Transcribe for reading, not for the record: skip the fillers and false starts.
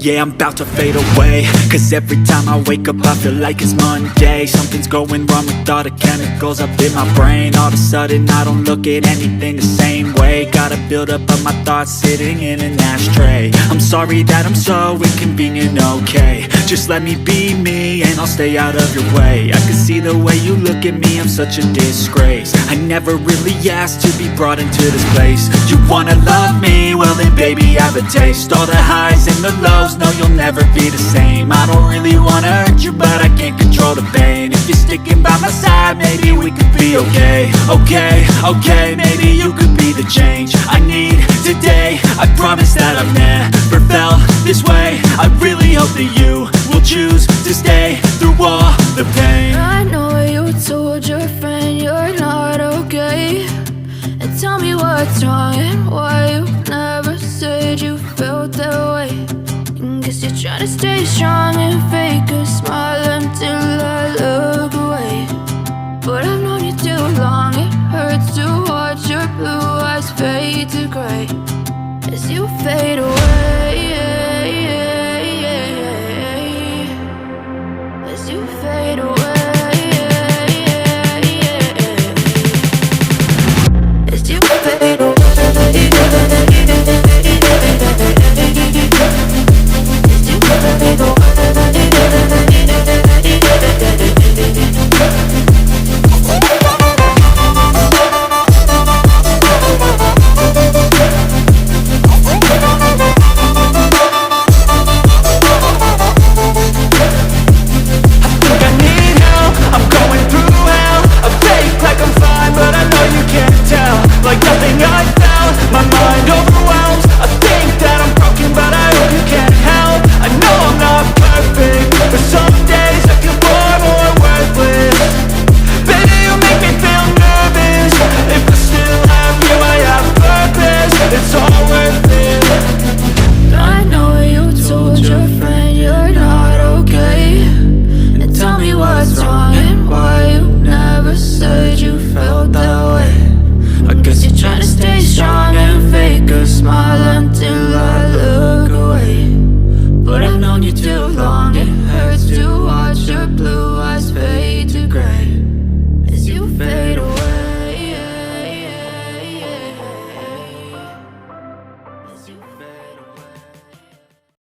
yeah, I'm about to fade away. Cause every time I wake up I feel like it's Monday. Something's going wrong with all the chemicals up in my brain. All of a sudden I don't look at anything the same way. Gotta build up of my thoughts sitting in an ashtray. I'm sorry that I'm so inconvenient, okay. Just let me be me and I'll stay out of your way. I can see the way you look at me, I'm such a disgrace. I never really asked to be brought into this place. You wanna love me? Well then baby I have a taste. All the highs and the lows, no you'll never be the same. I don't really wanna hurt you but I can't control the pain. If you're sticking by my side, maybe we could be okay. Okay, maybe you could be the change I need today. I promise that I've never felt this way. I really hope that you will choose to stay through all the pain. I know you told your friend you're not okay, and tell me what's wrong and why you never said you felt that way. Guess you're trying to stay strong and fake a smile until I look away. But I've known you too long, it hurts to watch your blue eyes fade to gray as you fade away.